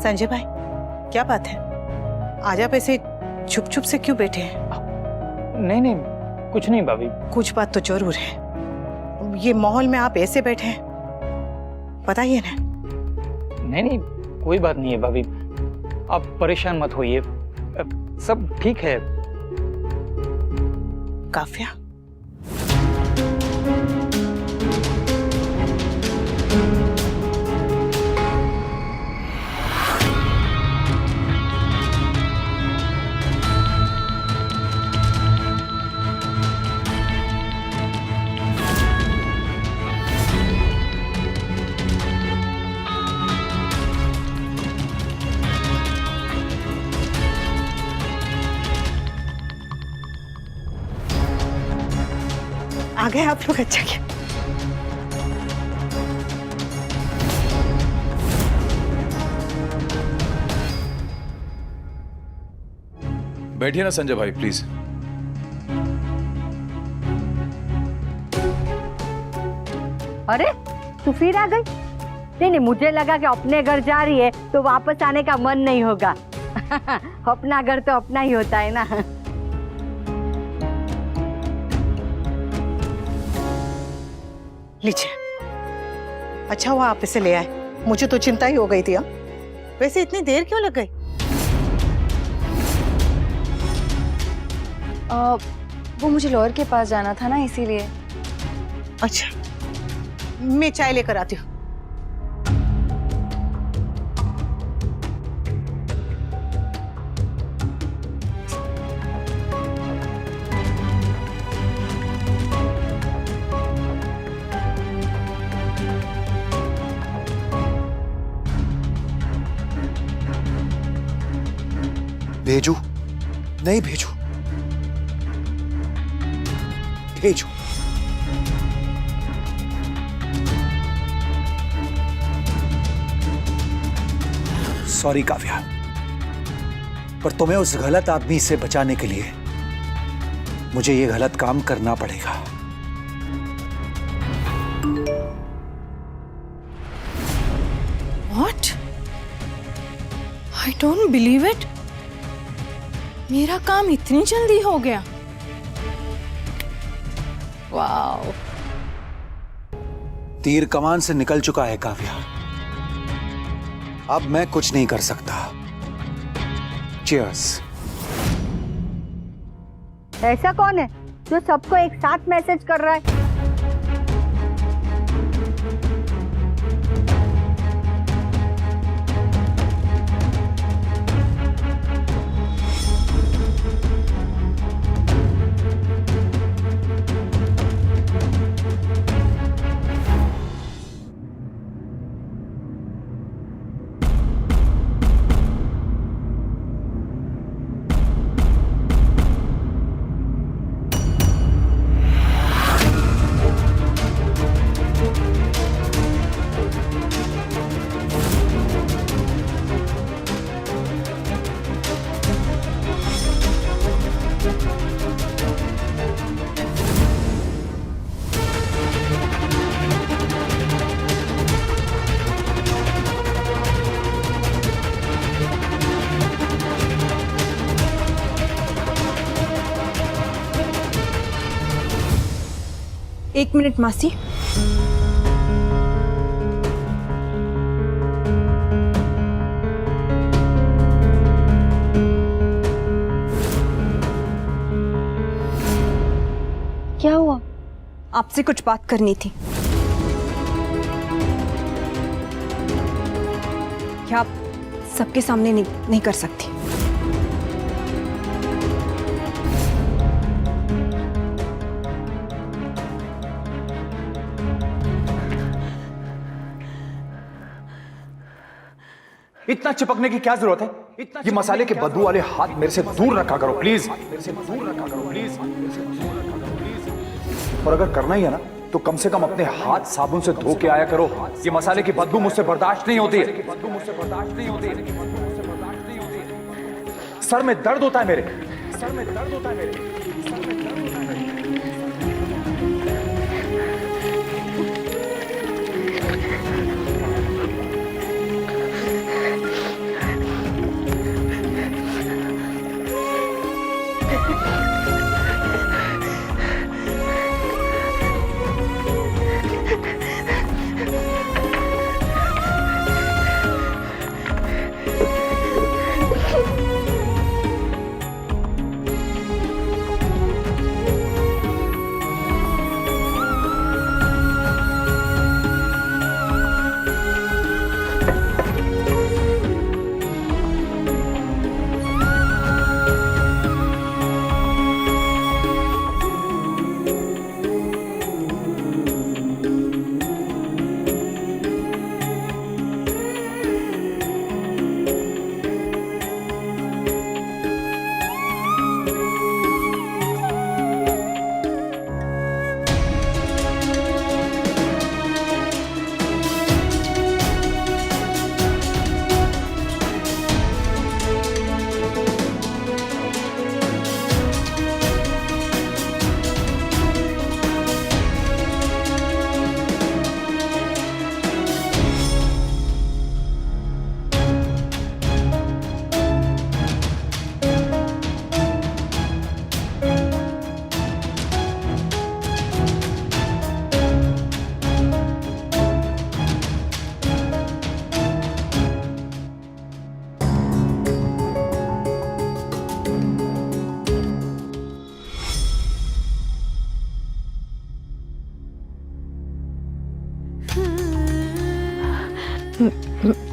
संजय भाई, क्या बात है? आज आप ऐसे चुप चुप से क्यों बैठे हैं? नहीं नहीं, कुछ नहीं भाभी। कुछ बात तो जरूर है। ये माहौल में आप ऐसे बैठे हैं, बताइए ना। नहीं नहीं, कोई बात नहीं है भाभी, आप परेशान मत होइए, सब ठीक है। काव्या, आ गए आप लोग? अच्छा क्या। बैठिए ना संजय भाई, प्लीज। अरे तू फिर आ गई? नहीं नहीं, मुझे लगा कि अपने घर जा रही है तो वापस आने का मन नहीं होगा। अपना घर तो अपना ही होता है ना। लीजिए, अच्छा हुआ आप इसे ले आए, मुझे तो चिंता ही हो गई थी। वैसे इतनी देर क्यों लग गई? वो मुझे लॉयर के पास जाना था ना, इसीलिए। अच्छा, मैं चाय लेकर आती हूँ। भेजू? नहीं भेजू? भेजू? सॉरी काव्या, पर तुम्हें उस गलत आदमी से बचाने के लिए मुझे ये गलत काम करना पड़ेगा। What? I don't believe it. मेरा काम इतनी जल्दी हो गया। वाओ। तीर कमान से निकल चुका है काव्या, अब मैं कुछ नहीं कर सकता। चीयर्स। ऐसा कौन है जो सबको एक साथ मैसेज कर रहा है? एक मिनट मासी। क्या हुआ? आपसे कुछ बात करनी थी। क्या आप सबके सामने नहीं कर सकती? इतना चिपकने की क्या जरूरत है? ये मसाले के बदबू वाले हाथ मेरे से दूर रखा करो प्लीज। और अगर करना ही है ना तो कम से कम अपने हाथ साबुन से धो के आया करो। ये मसाले की बदबू मुझसे बर्दाश्त नहीं होती है। सर में दर्द होता है मेरे।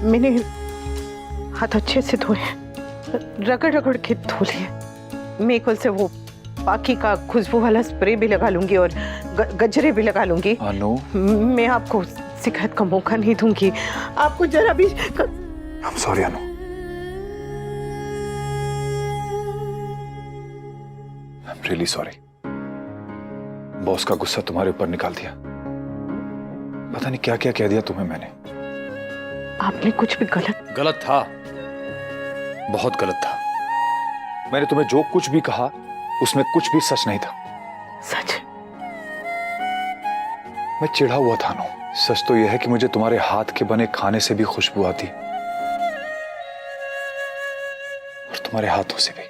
मैंने हाथ अच्छे से धोए, रगड़ रगड़ के धो लिए। मैं कल से वो बाकी का खुशबू वाला स्प्रे भी लगा लूंगी और गजरे भी लगा लूंगी। अनु, मैं आपको शिकायत का मौका नहीं दूंगी। आपको जरा भी I'm sorry Anu. I'm really sorry। Boss का गुस्सा तुम्हारे ऊपर निकाल दिया। पता नहीं क्या क्या कह दिया तुम्हें मैंने। आपने कुछ भी गलत था, बहुत गलत था। मैंने तुम्हें जो कुछ भी कहा उसमें कुछ भी सच नहीं था। सच? मैं चिढ़ा हुआ था नो। सच तो यह है कि मुझे तुम्हारे हाथ के बने खाने से भी खुशबू आती और तुम्हारे हाथों से भी।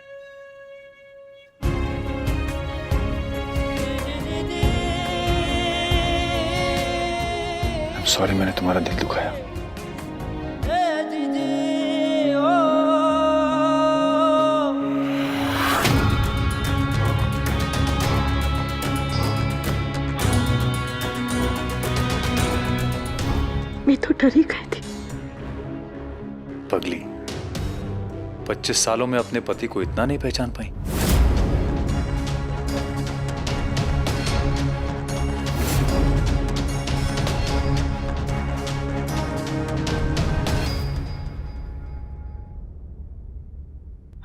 सॉरी मैंने तुम्हारा दिल दुखाया। मैं तो डर ही गई थी। पगली, 25 सालों में अपने पति को इतना नहीं पहचान पाई।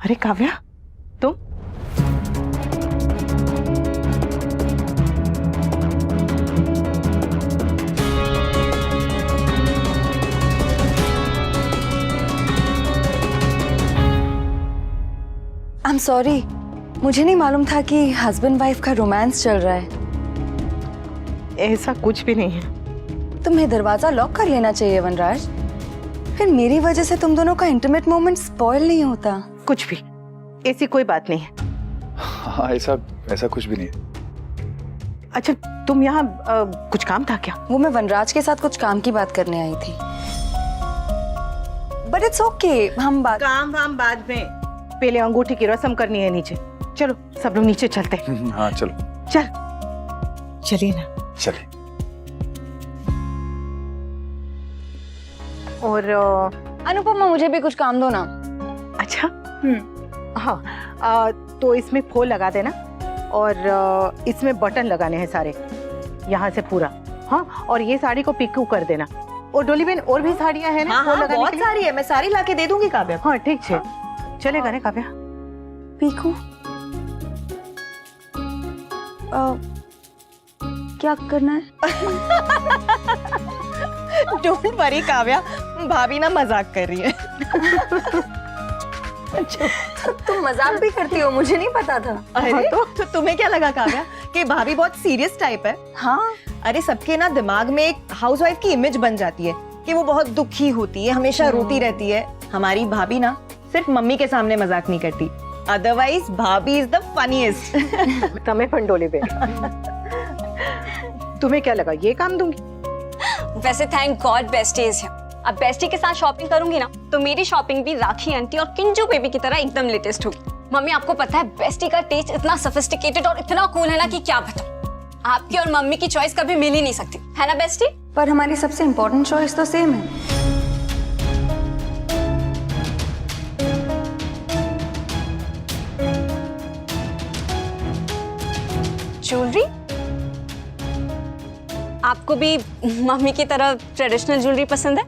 अरे काव्या, तुम? I'm sorry, मुझे नहीं मालूम था कि हस्बैंड वाइफ का रोमांस चल रहा है। ऐसा कुछ भी नहीं है। तुम्हें दरवाजा लॉक कर लेना चाहिए वनराज, फिर मेरी वजह से तुम दोनों का इंटीमेट मोमेंट स्पॉइल नहीं होता। कुछ भी, ऐसी कोई बात नहीं है। हाँ, ऐसा कुछ भी नहीं है। अच्छा, तुम यहाँ कुछ काम था क्या? वो मैं वनराज के साथ कुछ काम की बात करने आई थी। बट इट्स ओके, हम बात काम बाद में, पहले अंगूठी की रस्म करनी है नीचे। चलो सब लोग नीचे चलते हैं। हाँ चलो। चलिए ना। चलिए। और अनुपमा, मुझे भी कुछ काम दो ना। अच्छा, हाँ, तो इसमें फूल लगा देना और इसमें बटन लगाने हैं सारे, यहाँ से पूरा। हाँ, और ये साड़ी को पिकू कर देना। और डोली बहन, और भी साड़ियाँ हैं ना? हाँ, बहुत सारी है, मैं सारी लाके दे दूंगी काव्या। हाँ ठीक है, चलेगा ना काव्या? पीकू, क्या करना है? डोंट वरी काव्या, भाभी ना मजाक कर रही है। अच्छा, तुम मजाक भी करती हो, मुझे नहीं पता था। अरे तो तुम्हें क्या लगा काव्या कि भाभी बहुत सीरियस टाइप है? हाँ, अरे सबके ना दिमाग में एक हाउसवाइफ की इमेज बन जाती है कि वो बहुत दुखी होती है, हमेशा रोती रहती है। हमारी भाभी ना सिर्फ मम्मी के सामने मजाक नहीं करती, अदरवाइज भाभी इज द फनीएस्ट। तमें पंडोले बे। तुम्हें क्या लगा ये काम दूंगी? वैसे thank God bestie is here. अब बेस्टी के साथ शॉपिंग करूंगी ना तो मेरी शॉपिंग भी राखी आंटी और किंजू बेबी की तरह एकदम लेटेस्ट होगी। मम्मी आपको पता है बेस्टी का टेस्ट इतना सोफिस्टिकेटेड और इतना कूल है ना कि क्या बताऊं। आपकी और मम्मी की चॉइस कभी मिल ही नहीं सकती, है ना बेस्टी? पर हमारी सबसे इम्पोर्टेंट चॉइस तो सेम है। ज्वेलरी? आपको भी मम्मी की तरह ट्रेडिशनल ज्वेलरी पसंद है?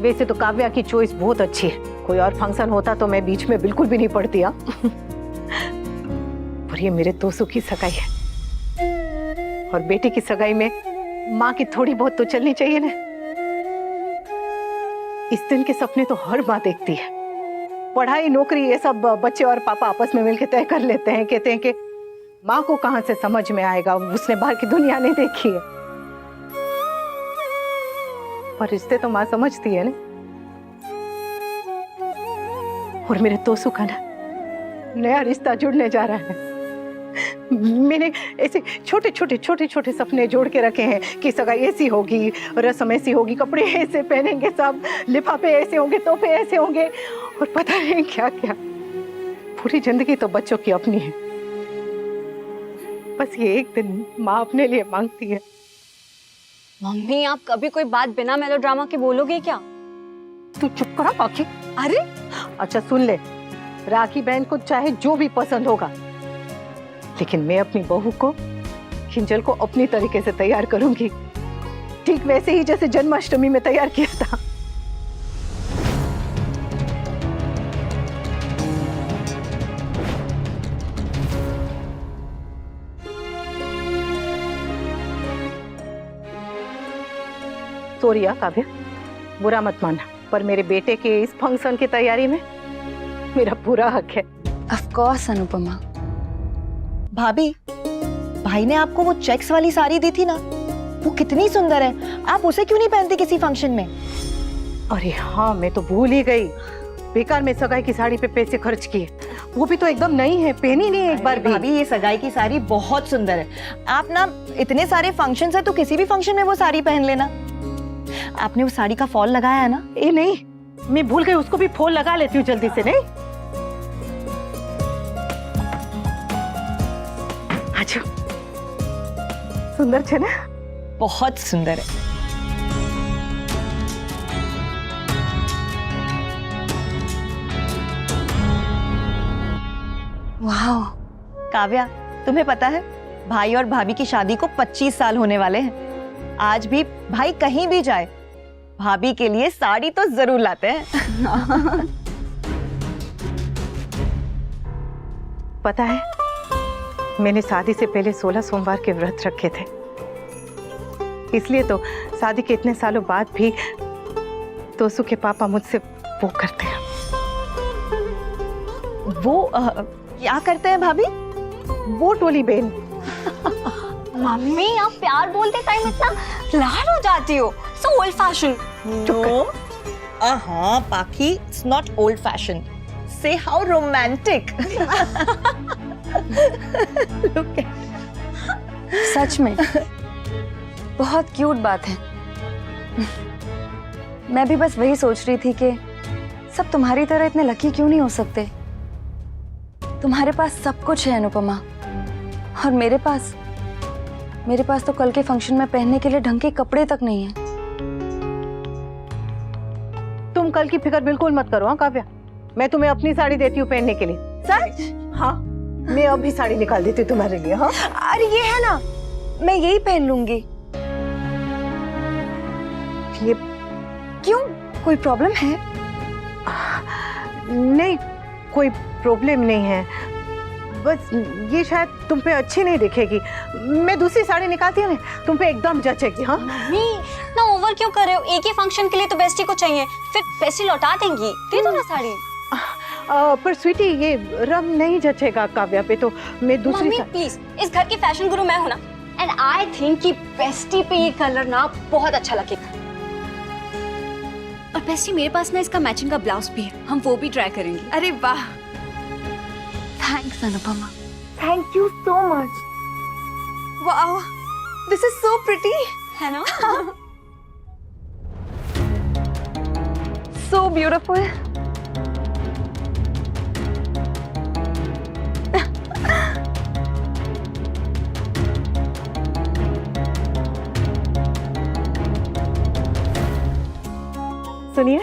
वैसे तो काव्या की चॉइस बहुत अच्छी है। कोई और फंक्शन होता तो मैं बीच में बिल्कुल भी नहीं पड़ती। हाँ, पर ये मेरे दोस्तों की सगाई है और बेटी की सगाई में माँ की थोड़ी बहुत तो चलनी चाहिए ना। इस दिन के सपने तो हर माँ देखती है। पढ़ाई नौकरी ये सब बच्चे और पापा आपस में मिलकर तय कर लेते हैं। कहते हैं कि माँ को कहाँ से समझ में आएगा, उसने बाहर की दुनिया नहीं देखी है। पर रिश्ते तो माँ समझती है ना। और मेरे तोसू का ना नया रिश्ता जुड़ने जा रहा है। मैंने ऐसे छोटे छोटे सपने जोड़ के रखे हैं कि सगाई ऐसी होगी, रस्म ऐसी होगी, कपड़े ऐसे पहनेंगे, सब लिफाफे ऐसे होंगे, तोहफे ऐसे होंगे और पता नहीं क्या क्या। पूरी जिंदगी तो बच्चों की अपनी है। बस ये एक दिन माँ अपने लिए मांगती है। मम्मी आप कभी कोई बात बिना मेलोड्रामा के बोलोगे क्या? तू चुप करा राखी। अरे अच्छा सुन ले, राखी बहन को चाहे जो भी पसंद होगा, लेकिन मैं अपनी बहू को, किंजल को अपनी तरीके से तैयार करूंगी, ठीक वैसे ही जैसे जन्माष्टमी में तैयार किया था। सॉरी काव्या, बुरा मत मानना, पर मेरे बेटे के इस फंक्शन की तैयारी में मेरा पूरा हक है। Of course Anupama. भाभी, भाई ने आपको वो चेक्स वाली साड़ी दी थी ना, वो कितनी सुंदर है। आप उसे क्यों नहीं पहनती किसी फंक्शन में? अरे हाँ, मैं तो भूल ही गई। बेकार में सगाई की साड़ी पे पैसे खर्च किए, वो भी तो एकदम नई है, पहनी नहीं एक बार भी। भाभी ये सगाई की साड़ी बहुत सुंदर है। आप ना इतने सारे फंक्शंस है तो किसी भी फंक्शन में वो साड़ी पहन लेना। आपने वो साड़ी का फॉल लगाया है ना? ए नहीं, मैं भूल गई, उसको भी फॉल लगा लेती हूँ जल्दी से। नहीं अच्छा, सुंदर छे ना? बहुत सुंदर है। वाह। काव्या, तुम्हें पता है भाई और भाभी की शादी को 25 साल होने वाले हैं। आज भी भाई कहीं भी जाए, भाभी के लिए साड़ी तो जरूर लाते हैं। पता है, मैंने शादी से पहले 16 सोमवार के व्रत रखे थे, इसलिए तो शादी के इतने सालों बाद भी तोसू के पापा मुझसे वो करते हैं। वो क्या करते हैं भाभी? वो टोली बहन। मम्मी आप प्यार बोलते टाइम इतना लाड हो जाती हो। So old fashion. No. Paki, it's not old fashioned. Say how romantic. Look at. सच में बहुत क्यूट बात है। मैं भी बस वही सोच रही थी कि सब तुम्हारी तरह इतने लकी क्यों नहीं हो सकते। तुम्हारे पास सब कुछ है अनुपमा, और मेरे पास तो कल के फंक्शन में पहनने के लिए ढंग के कपड़े तक नहीं है। तुम कल की फिक्र बिल्कुल मत करो। हाँ काव्या, मैं तुम्हें अपनी साड़ी देती हूँ पहनने के लिए। सच? हाँ, मैं अभी साड़ी निकाल देती हूँ तुम्हारे लिए। हाँ अरे ये है ना, मैं यही पहन लूंगी। ये क्यों, कोई प्रॉब्लम है? नहीं, कोई प्रॉब्लम नहीं है, बस ये शायद तुम पे अच्छी नहीं दिखेगी। मैं दूसरी साड़ी निकालती हूँ ना, तुम पे एकदम जचेगी। हाँ मम्मी ना ओवर क्यों कर रहे हो? एक ही फंक्शन के लिए तो बेस्टी को चाहिए, फिर पैसे लौटा देंगी। दे दो ना साड़ी। पर स्वीटी, ये रंग नहीं जचेगा काव्या पे, तो मैं दूसरी मम्मी प्लीज, इस घर की फैशन गुरु मैं हूं ना, एंड आई थिंक कि बेस्टी पे ये कलर ना बहुत अच्छा लगेगा। और बेस्टी मेरे पास ना इसका मैचिंग का ब्लाउज भी है, हम वो भी ट्राई करेंगे। अरे वाह, thanks Anupama. Thank you so much. Wow, this is so pretty, है ना? So beautiful. सुनिए,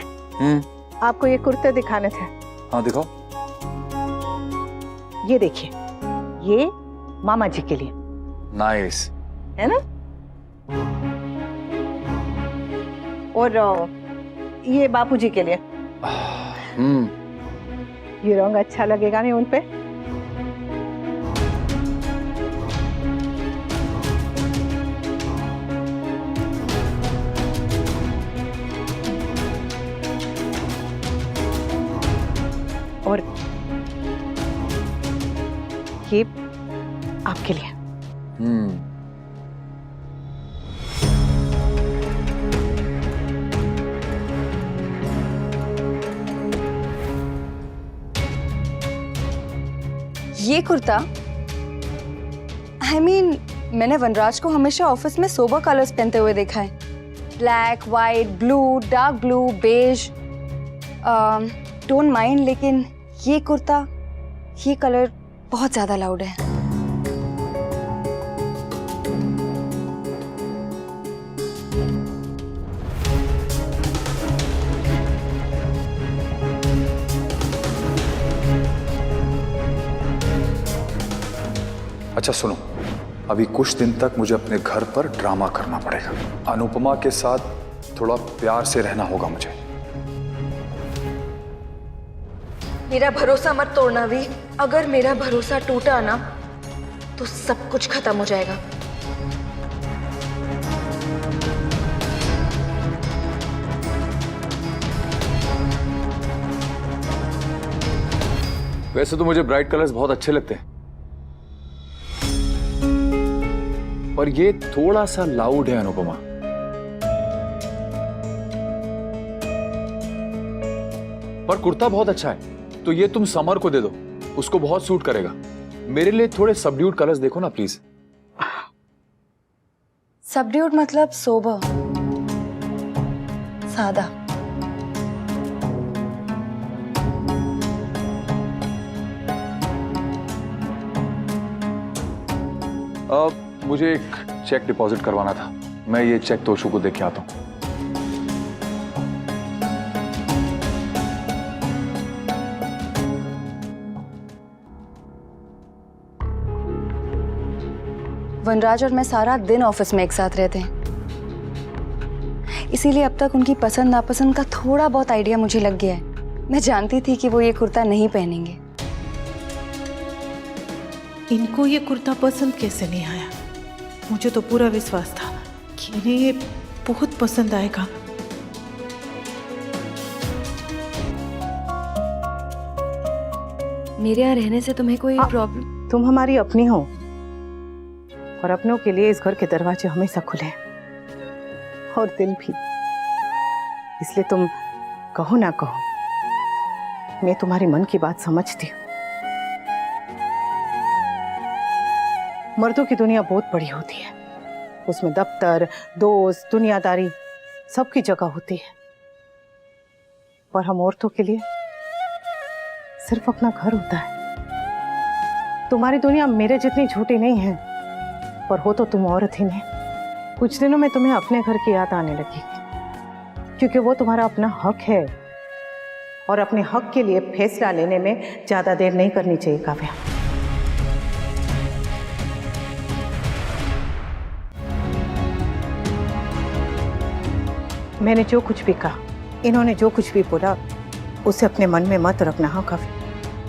आपको ये कुर्ते दिखाने थे। हाँ दिखाओ। ये देखिए, ये मामा जी के लिए नाइस। है ना, और ये बापूजी के लिए। ये रंग अच्छा लगेगा नहीं उन पे? और ये आपके लिए। ये कुर्ता, I mean, मैंने वनराज को हमेशा ऑफिस में सोबर कलर्स पहनते हुए देखा है। Black, white, blue, dark blue, beige, don't mind, लेकिन ये कुर्ता, ये कलर बहुत ज्यादा लाउड है। अच्छा सुनो, अभी कुछ दिन तक मुझे अपने घर पर ड्रामा करना पड़ेगा। अनुपमा के साथ थोड़ा प्यार से रहना होगा मुझे। मेरा भरोसा मत तोड़ना वी। अगर मेरा भरोसा टूटा ना तो सब कुछ खत्म हो जाएगा। वैसे तो मुझे ब्राइट कलर्स बहुत अच्छे लगते हैं, पर ये थोड़ा सा लाउड है अनुपमा। पर कुर्ता बहुत अच्छा है, तो ये तुम समर को दे दो, उसको बहुत सूट करेगा। मेरे लिए थोड़े सबड्यूड कलर्स देखो ना प्लीज। सबड्यूड मतलब सोबर, सादा। मुझे एक चेक डिपॉजिट करवाना था, मैं ये चेक तोशु को दे के आता हूं। वनराज और मैं सारा दिन ऑफिस में एक साथ रहते हैं, इसीलिए अब तक उनकी पसंद नापसंद का थोड़ा बहुत आइडिया मुझे लग गया है। मैं जानती थी कि वो ये कुर्ता नहीं पहनेंगे। इनको ये कुर्ता पसंद कैसे नहीं आया? मुझे तो पूरा विश्वास था कि इन्हें ये बहुत पसंद आएगा। मेरे यहाँ रहने से तुम्हें कोई प्रॉब्लम? तुम हमारी अपनी हो, और अपनों के लिए इस घर के दरवाजे हमेशा खुले हैं, और दिल भी। इसलिए तुम कहो ना कहो, मैं तुम्हारी मन की बात समझती हूँ। मर्दों की दुनिया बहुत बड़ी होती है, उसमें दफ्तर, दोस्त, दुनियादारी सबकी जगह होती है, पर हम औरतों के लिए सिर्फ अपना घर होता है। तुम्हारी दुनिया मेरे जितनी झूठी नहीं है, पर हो तो तुम औरत ही नहीं। कुछ दिनों में तुम्हें अपने घर की याद आने लगी, क्योंकि वो तुम्हारा अपना हक है, और अपने हक के लिए फैसला लेने में ज्यादा देर नहीं करनी चाहिए काव्या। मैंने जो कुछ भी कहा, इन्होंने जो कुछ भी बोला, उसे अपने मन में मत रखना। हाँ काव्या,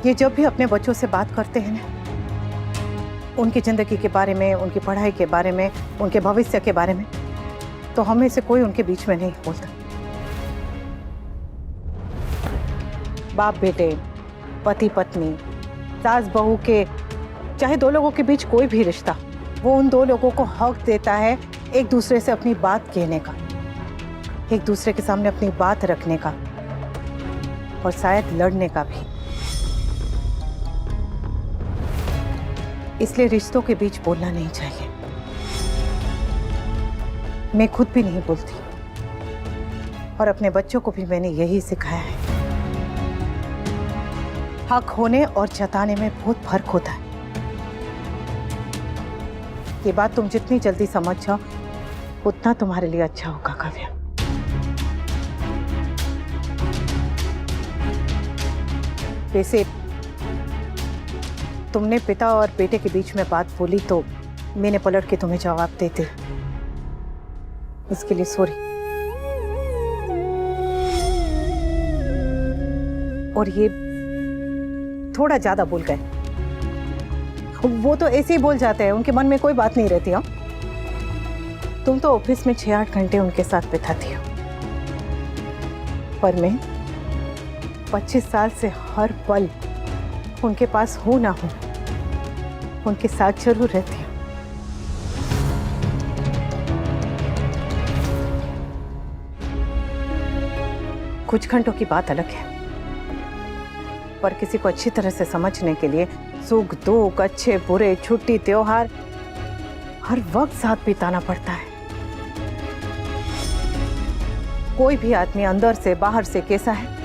ये जब भी अपने बच्चों से बात करते हैं ना, उनकी जिंदगी के बारे में, उनकी पढ़ाई के बारे में, उनके भविष्य के बारे में, तो हमें से कोई उनके बीच में नहीं बोलता। बाप बेटे, पति पत्नी, सास बहू के, चाहे दो लोगों के बीच कोई भी रिश्ता, वो उन दो लोगों को हक देता है एक दूसरे से अपनी बात कहने का। एक दूसरे के सामने अपनी बात रखने का और शायद लड़ने का भी। इसलिए रिश्तों के बीच बोलना नहीं चाहिए। मैं खुद भी नहीं बोलती और अपने बच्चों को भी मैंने यही सिखाया है। हक होने और जताने में बहुत फर्क होता है। ये बात तुम जितनी जल्दी समझ जाओ उतना तुम्हारे लिए अच्छा होगा काव्या। वैसे तुमने पिता और बेटे के बीच में बात बोली तो मैंने पलट के तुम्हें जवाब देते, इसके लिए सॉरी। और ये थोड़ा ज्यादा बोल गए। वो तो ऐसे ही बोल जाते हैं, उनके मन में कोई बात नहीं रहती। हाँ, तुम तो ऑफिस में 6-8 घंटे उनके साथ बिताती हो, पर मैं 25 साल से हर पल उनके पास हूं ना हूं, उनके साथ जरूर रहती हूँ। कुछ घंटों की बात अलग है, पर किसी को अच्छी तरह से समझने के लिए सुख दुख, अच्छे बुरे, छुट्टी त्योहार हर वक्त साथ बिताना पड़ता है। कोई भी आदमी अंदर से बाहर से कैसा है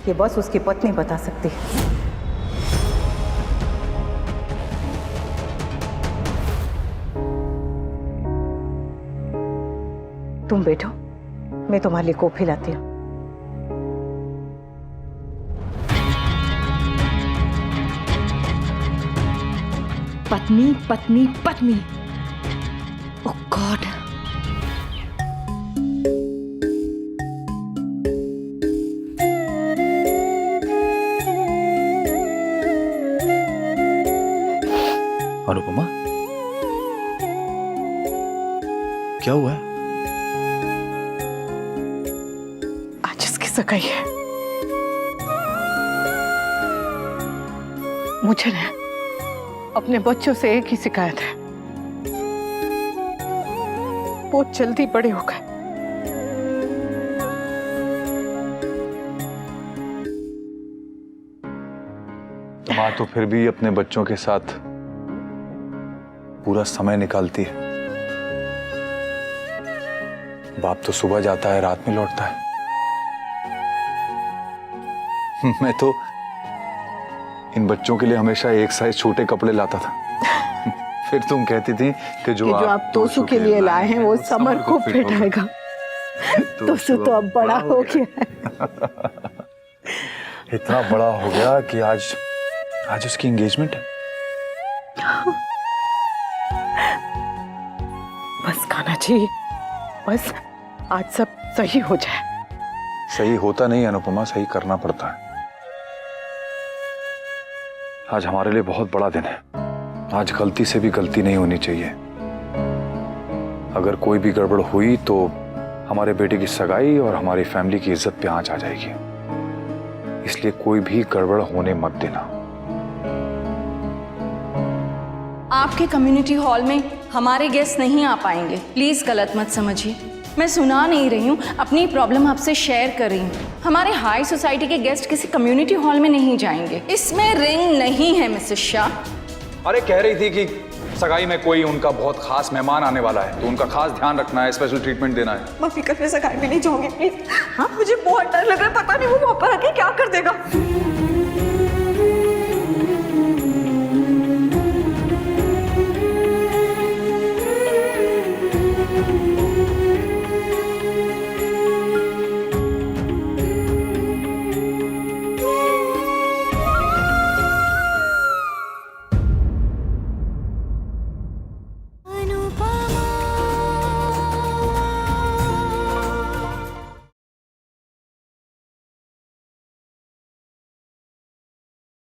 ये बस उसकी पत्नी बता सकती है। तुम बैठो, मैं तुम्हारे लिए कॉफी लाती हूँ। पत्नी पत्नी पत्नी, ओह गॉड। अनुपमा, क्या हुआ है? आज इसकी सगाई है। मुझे ना अपने बच्चों से एक ही शिकायत है, बहुत जल्दी बड़े हो गए। तो माँ तो फिर भी अपने बच्चों के साथ पूरा समय निकालती है। बाप तो सुबह जाता है, रात में लौटता है। मैं तो इन बच्चों के लिए हमेशा एक साइज छोटे कपड़े लाता था। फिर तुम कहती थी कि जो आप तोसू के लिए लाए हैं वो समर को फिट आएगा। तोसू तो अब बड़ा हो गया है। इतना बड़ा हो गया कि आज उसकी एंगेजमेंट है। बस कान्हा जी, बस आज सब सही हो जाए। सही होता नहीं अनुपमा, सही करना पड़ता है। आज हमारे लिए बहुत बड़ा दिन है। आज गलती से भी गलती नहीं होनी चाहिए। अगर कोई भी गड़बड़ हुई तो हमारे बेटे की सगाई और हमारी फैमिली की इज्जत पे आंच आ जाएगी। इसलिए कोई भी गड़बड़ होने मत देना। आपके कम्युनिटी हॉल में हमारे गेस्ट नहीं आ पाएंगे, प्लीज गलत मत समझिए। मैं सुना नहीं रही हूँ, अपनी प्रॉब्लम आपसे शेयर कर रही हूँ। हमारे हाई सोसाइटी के गेस्ट किसी कम्युनिटी हॉल में नहीं जाएंगे। इसमें रिंग नहीं है मिसेस शाह। अरे कह रही थी कि सगाई में कोई उनका बहुत खास मेहमान आने वाला है, तो उनका खास ध्यान रखना है, स्पेशल ट्रीटमेंट देना है। मैं फिक्र में सगाई में नहीं जाऊंगी प्लीज। हाँ, मुझे बहुत डर लग रहा है, पता नहीं वो वहां पर आके क्या कर देगा।